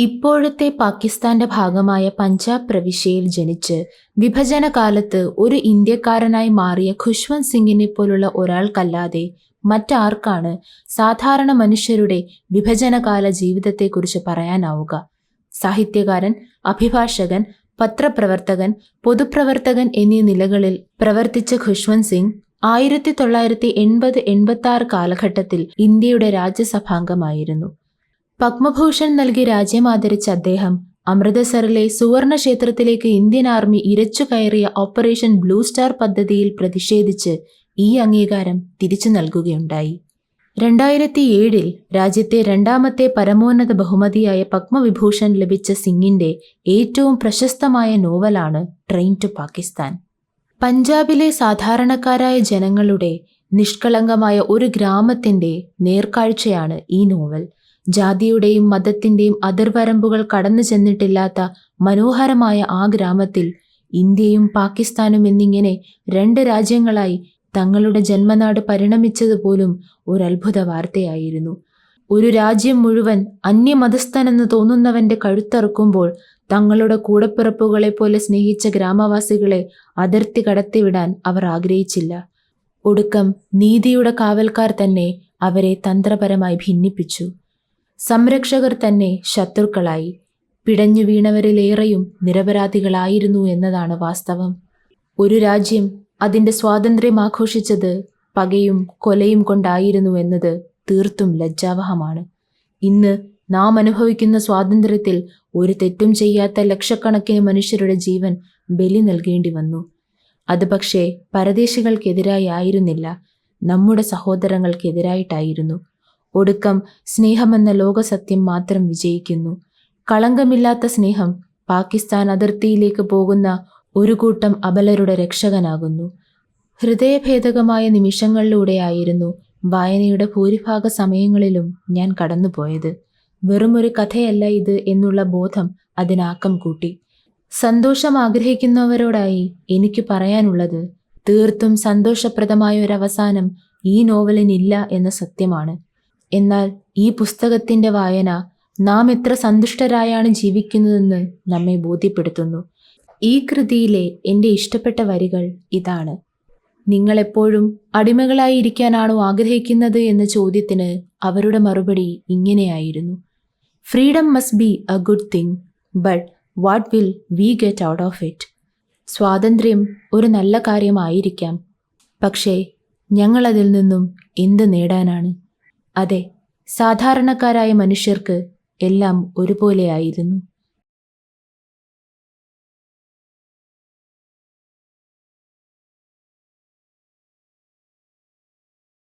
ഇപ്പോഴത്തെ പാകിസ്ഥാന്റെ ഭാഗമായ പഞ്ചാബ് പ്രവിശ്യയിൽ ജനിച്ച് വിഭജന കാലത്ത് ഒരു ഇന്ത്യക്കാരനായി മാറിയ ഖുശ്വന്ത് സിംഗിനെ പോലുള്ള ഒരാൾക്കല്ലാതെ മറ്റാർക്കാണ് സാധാരണ മനുഷ്യരുടെ വിഭജനകാല ജീവിതത്തെക്കുറിച്ച് പറയാനാവുക? സാഹിത്യകാരൻ, അഭിഭാഷകൻ, പത്രപ്രവർത്തകൻ, പൊതുപ്രവർത്തകൻ എന്നീ നിലകളിൽ പ്രവർത്തിച്ച ഖുശ്വന്ത് സിംഗ് 1980-86 കാലഘട്ടത്തിൽ ഇന്ത്യയുടെ രാജ്യസഭാംഗമായിരുന്നു. പത്മഭൂഷൺ നൽകി രാജ്യം ആദരിച്ച അദ്ദേഹം അമൃതസറിലെ സുവർണ ക്ഷേത്രത്തിലേക്ക് ഇന്ത്യൻ ആർമി ഇരച്ചു കയറിയ ഓപ്പറേഷൻ ബ്ലൂ സ്റ്റാർ പദ്ധതിയിൽ പ്രതിഷേധിച്ച് ഈ അംഗീകാരം തിരിച്ചു നൽകുകയുണ്ടായി. 2007 രാജ്യത്തെ രണ്ടാമത്തെ പരമോന്നത ബഹുമതിയായ പത്മവിഭൂഷൺ ലഭിച്ച സിംഗിന്റെ ഏറ്റവും പ്രശസ്തമായ നോവലാണ് ട്രെയിൻ ടു പാകിസ്ഥാൻ. പഞ്ചാബിലെ സാധാരണക്കാരായ ജനങ്ങളുടെ നിഷ്കളങ്കമായ ഒരു ഗ്രാമത്തിന്റെ നേർക്കാഴ്ചയാണ് ഈ നോവൽ. ജാതിയുടെയും മതത്തിന്റെയും അതിർവരമ്പുകൾ കടന്നു ചെന്നിട്ടില്ലാത്ത മനോഹരമായ ആ ഗ്രാമത്തിൽ ഇന്ത്യയും പാകിസ്ഥാനും എന്നിങ്ങനെ 2 രാജ്യങ്ങളായി തങ്ങളുടെ ജന്മനാട് പരിണമിച്ചതുപോലും ഒരത്ഭുത വാർത്തയായിരുന്നു. ഒരു രാജ്യം മുഴുവൻ അന്യമതസ്ഥനെന്ന് തോന്നുന്നവന്റെ കഴുത്തറുക്കുമ്പോൾ തങ്ങളുടെ കൂടപ്പിറപ്പുകളെ പോലെ സ്നേഹിച്ച ഗ്രാമവാസികളെ അതിർത്തി കടത്തിവിടാൻ അവർ ആഗ്രഹിച്ചില്ല. ഒടുക്കം നീതിയുടെ കാവൽക്കാർ തന്നെ അവരെ തന്ത്രപരമായി ഭിന്നിപ്പിച്ചു. സംരക്ഷകർ തന്നെ ശത്രുക്കളായി. പിടഞ്ഞു വീണവരിലേറെയും നിരപരാധികളായിരുന്നു എന്നതാണ് വാസ്തവം. ഒരു രാജ്യം അതിൻ്റെ സ്വാതന്ത്ര്യം ആഘോഷിച്ചത് പകയും കൊലയും കൊണ്ടായിരുന്നു എന്നത് തീർത്തും ലജ്ജാവഹമാണ്. ഇന്ന് നാം അനുഭവിക്കുന്ന സ്വാതന്ത്ര്യത്തിൽ ഒരു തെറ്റും ചെയ്യാത്ത ലക്ഷക്കണക്കിന് മനുഷ്യരുടെ ജീവൻ ബലി നൽകേണ്ടി വന്നു. അത് പക്ഷേ പരദേശികൾക്കെതിരായി ആയിരുന്നില്ല, നമ്മുടെ സഹോദരങ്ങൾക്കെതിരായിട്ടായിരുന്നു. ഒടുക്കം സ്നേഹമെന്ന ലോകസത്യം മാത്രം വിജയിക്കുന്നു. കളങ്കമില്ലാത്ത സ്നേഹം പാകിസ്ഥാൻ അതിർത്തിയിലേക്ക് പോകുന്ന ഒരു കൂട്ടം അബലരുടെ രക്ഷകനാകുന്നു. ഹൃദയഭേദകമായ നിമിഷങ്ങളിലൂടെയായിരുന്നു വായനയുടെ ഭൂരിഭാഗ സമയങ്ങളിലും ഞാൻ കടന്നുപോയത്. വെറുമൊരു കഥയല്ല ഇത് എന്നുള്ള ബോധം അതിനാക്കം കൂട്ടി. സന്തോഷം ആഗ്രഹിക്കുന്നവരോടായി എനിക്ക് പറയാനുള്ളത്, തീർത്തും സന്തോഷപ്രദമായ ഒരവസാനം ഈ നോവലിനില്ല എന്ന സത്യമാണ്. എന്നാൽ ഈ പുസ്തകത്തിന്റെ വായന നാം എത്ര സന്തുഷ്ടരായാണ് ജീവിക്കുന്നതെന്ന് നമ്മെ ബോധ്യപ്പെടുത്തുന്നു. ഈ കൃതിയിലെ എൻ്റെ ഇഷ്ടപ്പെട്ട വരികൾ ഇതാണ്: നിങ്ങളെപ്പോഴും അടിമകളായിരിക്കാനാണോ ആഗ്രഹിക്കുന്നത് എന്ന ചോദ്യത്തിന് അവരുടെ മറുപടി ഇങ്ങനെയായിരുന്നു: freedom must be A good thing, but what will we get out of it? സ്വാതന്ത്ര്യം ഒരു നല്ല കാര്യമായിരിക്കാം, പക്ഷേ ഞങ്ങളതിൽ നിന്നും എന്ത് നേടാനാണ്? അതെ, സാധാരണക്കാരായ മനുഷ്യർക്ക് എല്ലാം ഒരുപോലെയായിരുന്നു.